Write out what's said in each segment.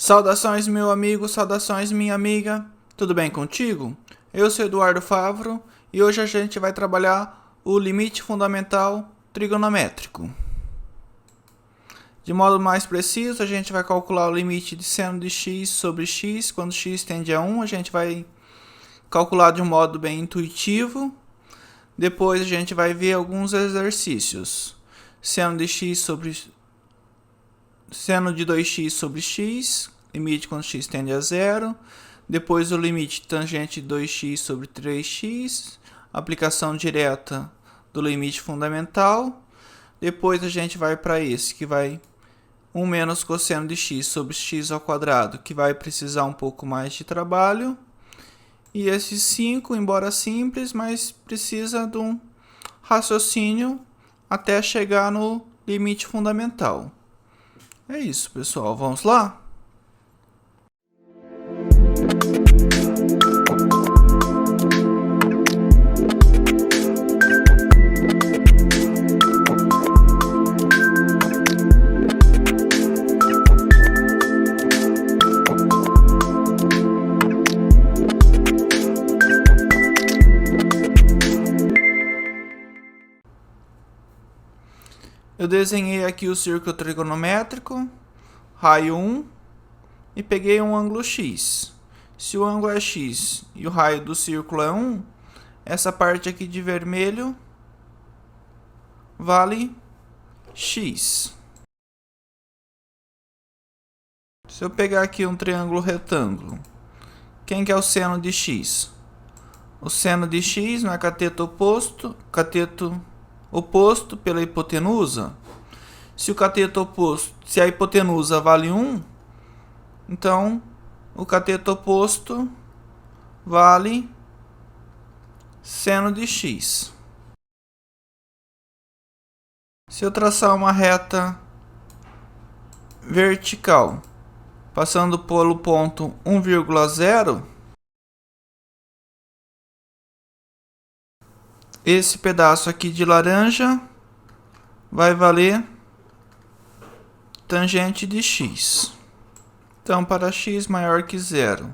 Saudações, meu amigo, saudações, minha amiga. Tudo bem contigo? Eu sou Eduardo Favro e hoje a gente vai trabalhar o limite fundamental trigonométrico. De modo mais preciso, a gente vai calcular o limite de seno de x sobre x. Quando x tende a 1, a gente vai calcular de um modo bem intuitivo. Depois a gente vai ver alguns exercícios. Seno de 2x sobre x, limite quando x tende a 0. Depois o limite tangente de 2x sobre 3x, aplicação direta do limite fundamental. Depois a gente vai para esse, que vai 1 menos cosseno de x sobre x ao quadrado, que vai precisar um pouco mais de trabalho. E esse 5, embora simples, mas precisa de um raciocínio até chegar no limite fundamental. É isso, pessoal. Vamos lá? Eu desenhei aqui o círculo trigonométrico, raio 1, e peguei um ângulo x. Se o ângulo é x e o raio do círculo é 1, essa parte aqui de vermelho vale x. Se eu pegar aqui um triângulo retângulo, quem que é o seno de x? O seno de x não é cateto oposto pela hipotenusa. Se a hipotenusa vale 1, então o cateto oposto vale seno de x. Se eu traçar uma reta vertical, passando pelo ponto 1,0, esse pedaço aqui de laranja vai valer tangente de x. Então, para x maior que 0,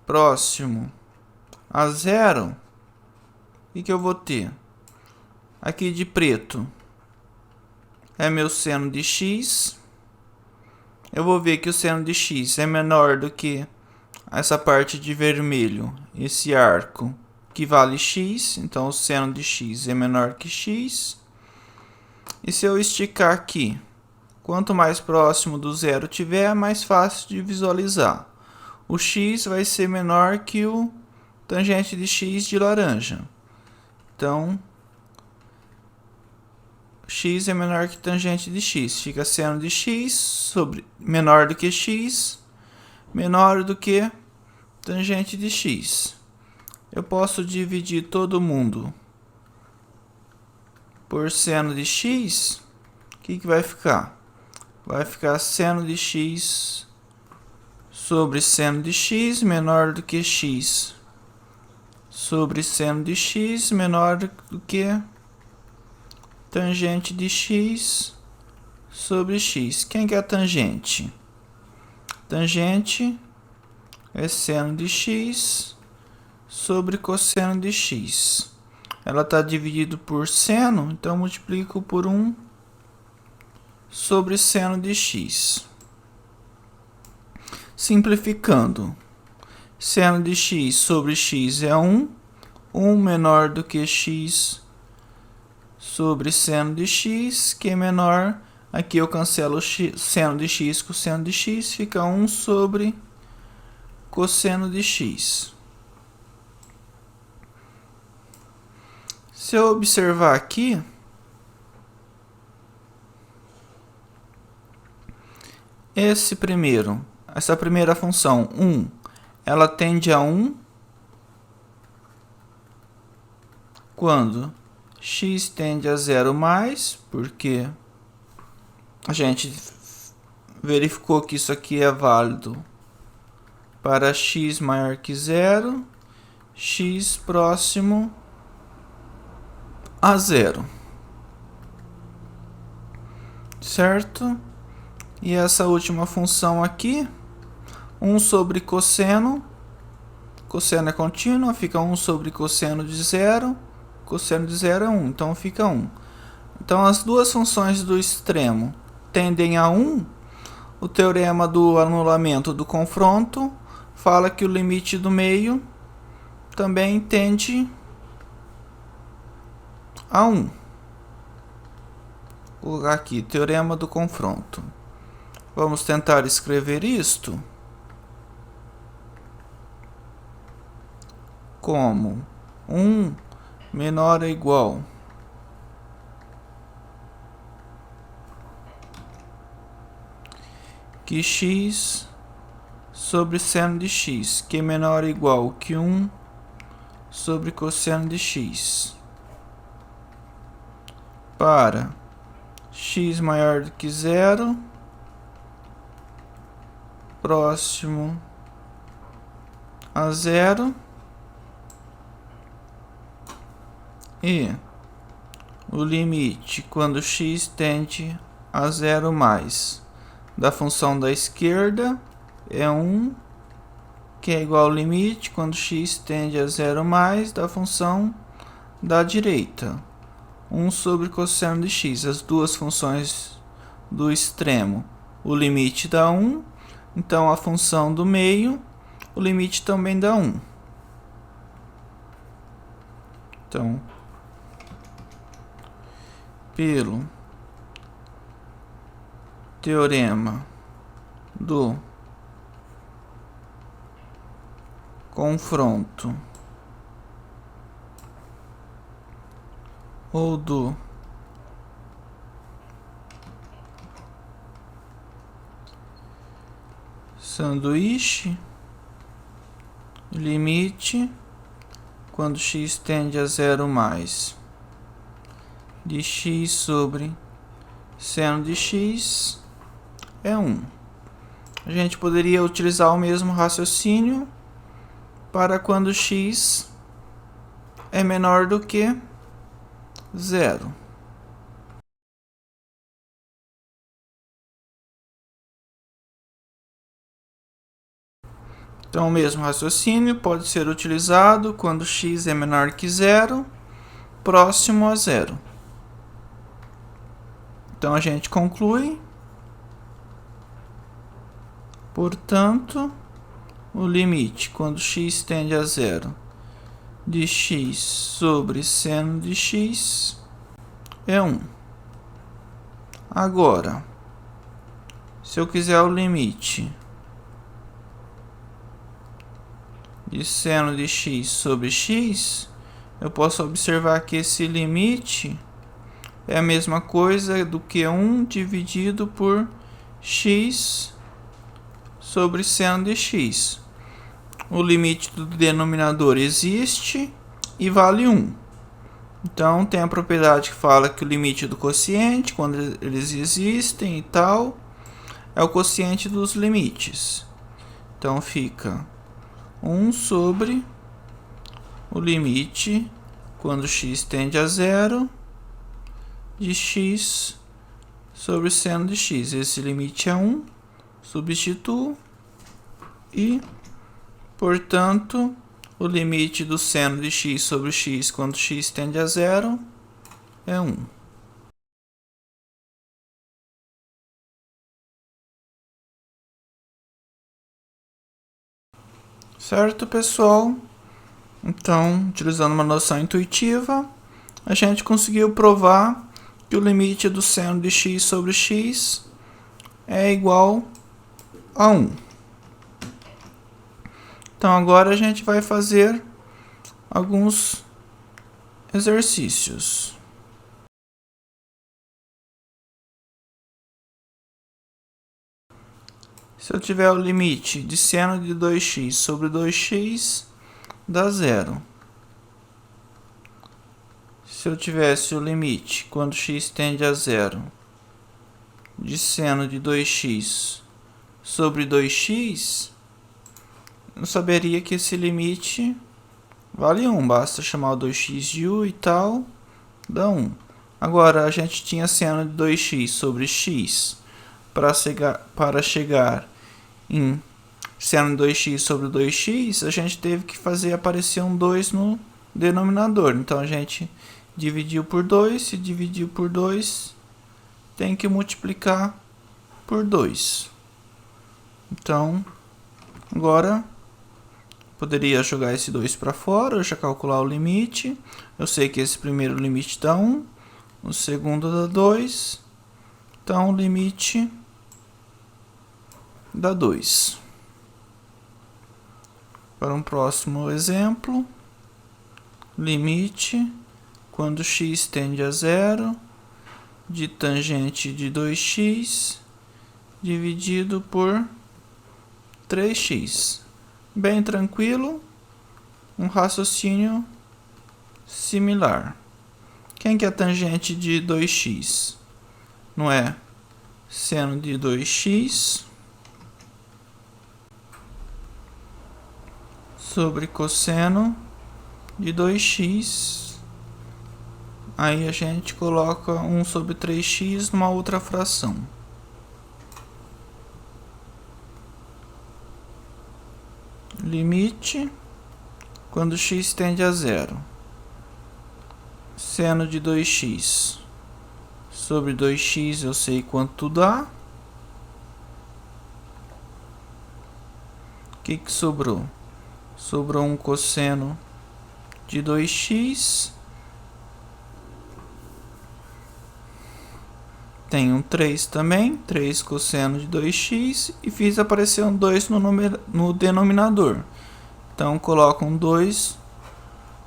próximo a 0, o que eu vou ter? Aqui de preto é meu seno de x. Eu vou ver que o seno de x é menor do que essa parte de vermelho, esse arco, que vale x. Então, o seno de x é menor que x. E se eu esticar aqui, quanto mais próximo do zero tiver, mais fácil de visualizar. O x vai ser menor que o tangente de x de laranja. Então, x é menor que tangente de x. Fica seno de x sobre menor do que x, menor do que tangente de x. Eu posso dividir todo mundo por seno de x. O que vai ficar? Vai ficar seno de x sobre seno de x menor do que x sobre seno de x menor do que tangente de x sobre x. Quem que é a tangente? Tangente é seno de x sobre cosseno de x. Ela está dividida por seno, então eu multiplico por 1 sobre seno de x. Simplificando, seno de x sobre x é 1. 1 menor do que x sobre seno de x, que é menor. Aqui eu cancelo seno de x com seno de x, fica 1 sobre cosseno de x. Se eu observar aqui, essa primeira função 1, ela tende a 1 quando x tende a 0 mais, porque a gente verificou que isso aqui é válido para x maior que 0, x próximo a 0. Certo? E essa última função aqui, 1 sobre cosseno. Cosseno é contínua, fica 1 sobre cosseno de 0. Cosseno de 0 é 1, então fica 1. Então, as duas funções do extremo tendem a 1. O teorema do anulamento do confronto fala que o limite do meio também tende a 1. Vou colocar aqui, teorema do confronto. Vamos tentar escrever isto como 1 menor ou igual que x sobre seno de x, que é menor ou igual que 1 sobre cosseno de x, para x maior do que 0, próximo a 0, e o limite quando x tende a 0 mais da função da esquerda é 1, que é igual ao limite quando x tende a 0 mais da função da direita, 1 sobre cosseno de x. As duas funções do extremo, o limite dá 1, então a função do meio, o limite também dá 1. Então, pelo teorema do confronto ou do sanduíche, limite quando x tende a 0 mais de x sobre seno de x é 1. A gente poderia utilizar o mesmo raciocínio para quando x é menor do que 0. Então, o mesmo raciocínio pode ser utilizado quando x é menor que 0, próximo a 0. Então, a gente conclui. Portanto, o limite quando x tende a 0 de x sobre seno de x é 1. Agora, se eu quiser o limite de seno de x sobre x, eu posso observar que esse limite é a mesma coisa do que 1 dividido por x sobre seno de x. O limite do denominador existe e vale 1. Então, tem a propriedade que fala que o limite do quociente, quando eles existem e tal, é o quociente dos limites. Então, fica 1 sobre o limite quando x tende a 0 de x sobre seno de x. Esse limite é 1, substituo e, portanto, o limite do seno de x sobre x quando x tende a 0 é 1. Certo, pessoal? Então, utilizando uma noção intuitiva, a gente conseguiu provar que o limite do seno de x sobre x é igual a 1. Então, agora a gente vai fazer alguns exercícios. Se eu tiver o limite de seno de 2x sobre 2x, dá 0. Se eu tivesse o limite, quando x tende a 0, de seno de 2x sobre 2x, eu saberia que esse limite vale 1. Basta chamar o 2x de u e tal, dá 1. Agora, a gente tinha seno de 2x sobre x para chegar em seno de 2x sobre 2x, a gente teve que fazer aparecer um 2 no denominador. Então, a gente dividiu por 2, se dividiu por 2, tem que multiplicar por 2. Então, agora, poderia jogar esse 2 para fora, eu já calcular o limite. Eu sei que esse primeiro limite dá 1, o segundo dá 2, então o limite dá 2. Para um próximo exemplo, limite, quando x tende a 0, de tangente de 2x dividido por 3x. Bem tranquilo, um raciocínio similar. Quem que é a tangente de 2x? Não é seno de 2x sobre cosseno de 2x. Aí a gente coloca 1 sobre 3x numa outra fração. Limite, quando x tende a 0. Seno de 2x sobre 2x eu sei quanto dá. O que sobrou? Sobrou um cosseno de 2x. Tem um 3 também, 3 cosseno de 2x, e fiz aparecer um 2 no denominador. Então, coloco um 2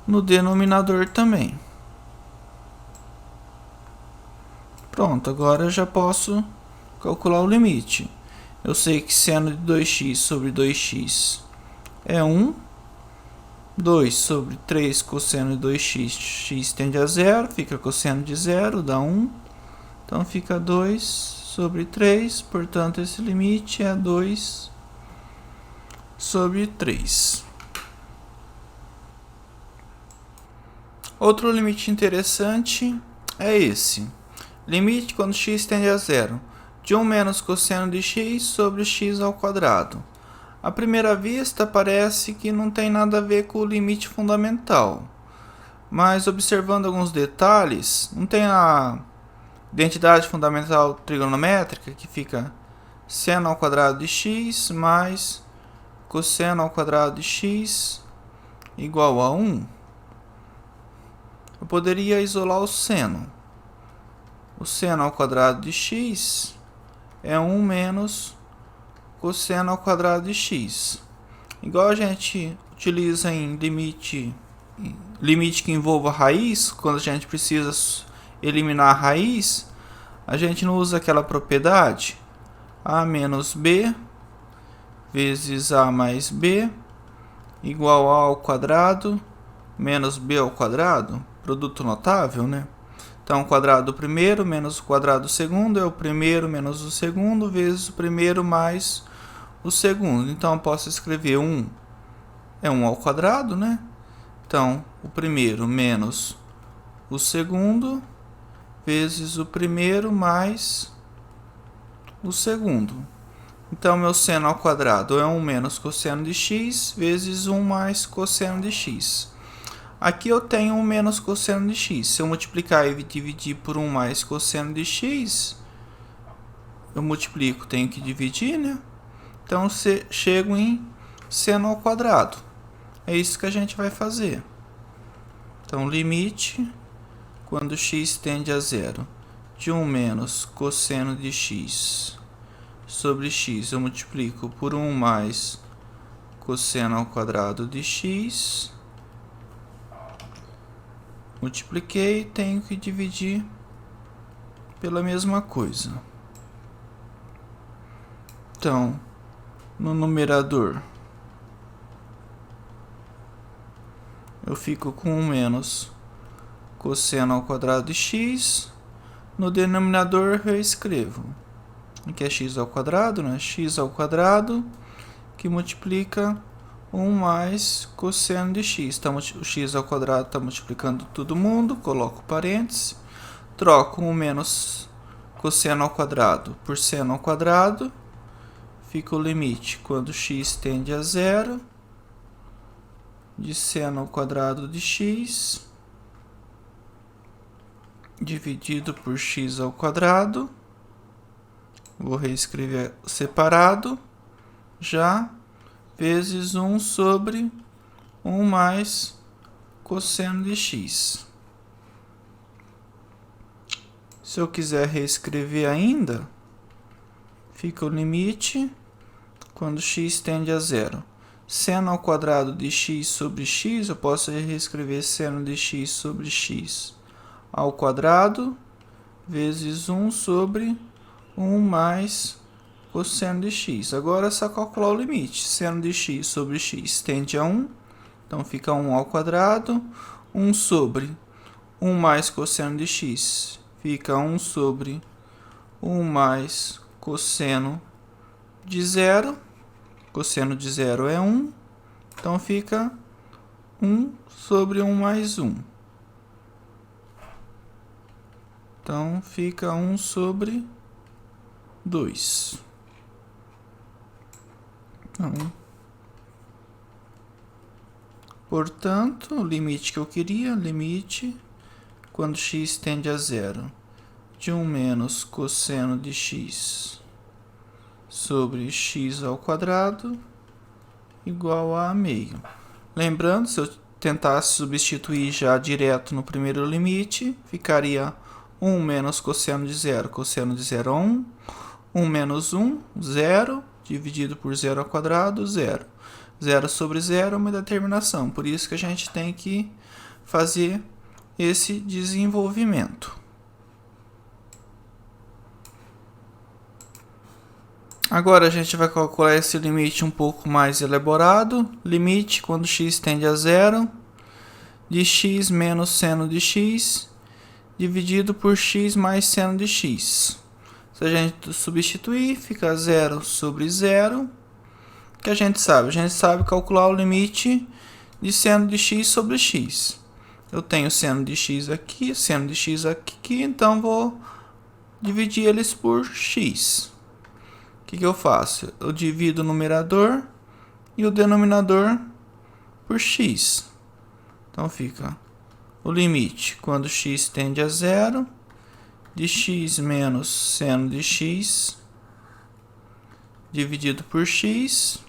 no denominador também. Pronto, agora eu já posso calcular o limite. Eu sei que seno de 2x sobre 2x é 1. 2 sobre 3 cosseno de 2x, x tende a 0, fica cosseno de 0, dá 1. Então, fica 2 sobre 3, portanto, esse limite é 2 sobre 3. Outro limite interessante é esse. Limite quando x tende a 0, de 1 menos cosseno de x sobre x ao quadrado. À primeira vista, parece que não tem nada a ver com o limite fundamental. Mas, observando alguns detalhes, não tem a identidade fundamental trigonométrica, que fica seno ao quadrado de x mais cosseno ao quadrado de x igual a 1. Eu poderia isolar o seno. O seno ao quadrado de x é 1 menos cosseno ao quadrado de x. Igual a gente utiliza em limite que envolva raiz, quando a gente precisa eliminar a raiz, a gente não usa aquela propriedade a menos b vezes a mais b igual a ao quadrado menos b ao quadrado, produto notável, né? Então, o quadrado do primeiro menos o quadrado do segundo é o primeiro menos o segundo vezes o primeiro mais o segundo. Então, eu posso escrever 1 é 1 ao quadrado, né? Então, o primeiro menos o segundo vezes o primeiro mais o segundo. Então, meu seno ao quadrado é 1 menos cosseno de x vezes 1 mais cosseno de x. Aqui eu tenho 1 menos cosseno de x. Se eu multiplicar e dividir por 1 mais cosseno de x, eu multiplico, tenho que dividir, né? Então, chego em seno ao quadrado. É isso que a gente vai fazer. Então, limite, quando x tende a 0, de 1 menos cosseno de x sobre x, eu multiplico por 1 mais cosseno ao quadrado de x. Multipliquei, tenho que dividir pela mesma coisa. Então, no numerador, eu fico com 1 menos cosseno ao quadrado de x. No denominador, eu escrevo, que é x ao quadrado, né? X ao quadrado, que multiplica 1 mais cosseno de x. Então, o x ao quadrado está multiplicando todo mundo, coloco parênteses, troco 1 menos cosseno ao quadrado por seno ao quadrado. Fica o limite quando x tende a zero de seno ao quadrado de x dividido por x ao quadrado. Vou reescrever separado já, vezes 1 sobre 1 mais cosseno de x. Se eu quiser reescrever ainda, fica o limite quando x tende a zero. Seno ao quadrado de x sobre x, eu posso reescrever seno de x sobre x ao quadrado, vezes 1 sobre 1 mais cosseno de x. Agora é só calcular o limite. Seno de x sobre x tende a 1, então fica 1 ao quadrado. 1 sobre 1 mais cosseno de x, fica 1 sobre 1 mais cosseno de zero. Cosseno de zero é 1, então fica 1 sobre 1 mais 1. Então fica 1 sobre 2. Então, portanto, o limite que eu queria, limite quando x tende a zero de 1 menos cosseno de x sobre x ao quadrado igual a meio. Lembrando, se eu tentasse substituir já direto no primeiro limite, ficaria 1 menos cosseno de zero. Cosseno de zero é 1. 1 menos 1, 0, dividido por 0 ao quadrado, 0. 0 sobre 0 é uma determinação, por isso que a gente tem que fazer esse desenvolvimento. Agora a gente vai calcular esse limite um pouco mais elaborado. Limite quando x tende a zero de x menos seno de x dividido por x mais seno de x. Se a gente substituir, fica 0 sobre 0. O que a gente sabe? A gente sabe calcular o limite de seno de x sobre x. Eu tenho seno de x aqui, seno de x aqui, então vou dividir eles por x. O que eu faço? Eu divido o numerador e o denominador por x. Então fica o limite quando x tende a zero de x menos seno de x dividido por x.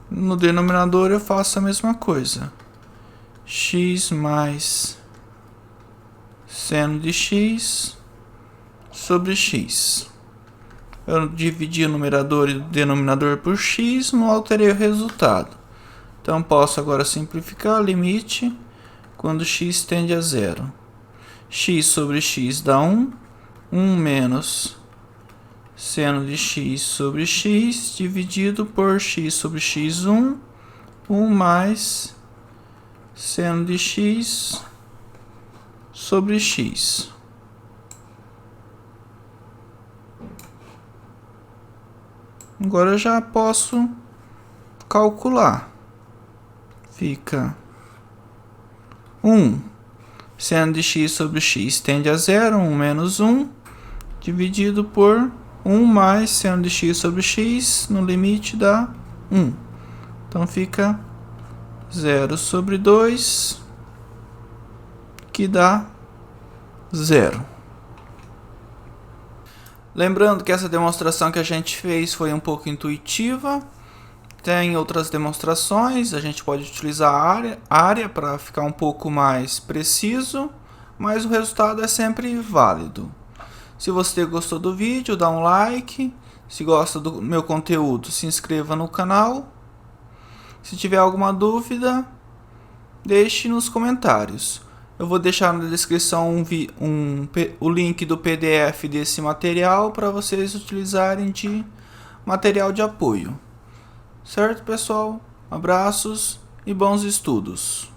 No denominador eu faço a mesma coisa. X mais seno de x sobre x. Eu dividi o numerador e o denominador por x, não alterei o resultado. Então posso agora simplificar o limite quando x tende a zero. X sobre x dá 1. 1 menos seno de x sobre x dividido por x sobre x, 1. 1 mais seno de x sobre x. Agora eu já posso calcular. Fica 1. Seno de x sobre x tende a zero. 1 menos 1 dividido por 1 mais seno de x sobre x, no limite dá 1. Então fica 0 sobre 2, que dá 0. Lembrando que essa demonstração que a gente fez foi um pouco intuitiva. Tem outras demonstrações, a gente pode utilizar a área para ficar um pouco mais preciso, mas o resultado é sempre válido. Se você gostou do vídeo, dá um like. Se gosta do meu conteúdo, se inscreva no canal. Se tiver alguma dúvida, deixe nos comentários. Eu vou deixar na descrição o link do PDF desse material para vocês utilizarem de material de apoio. Certo, pessoal? Abraços e bons estudos!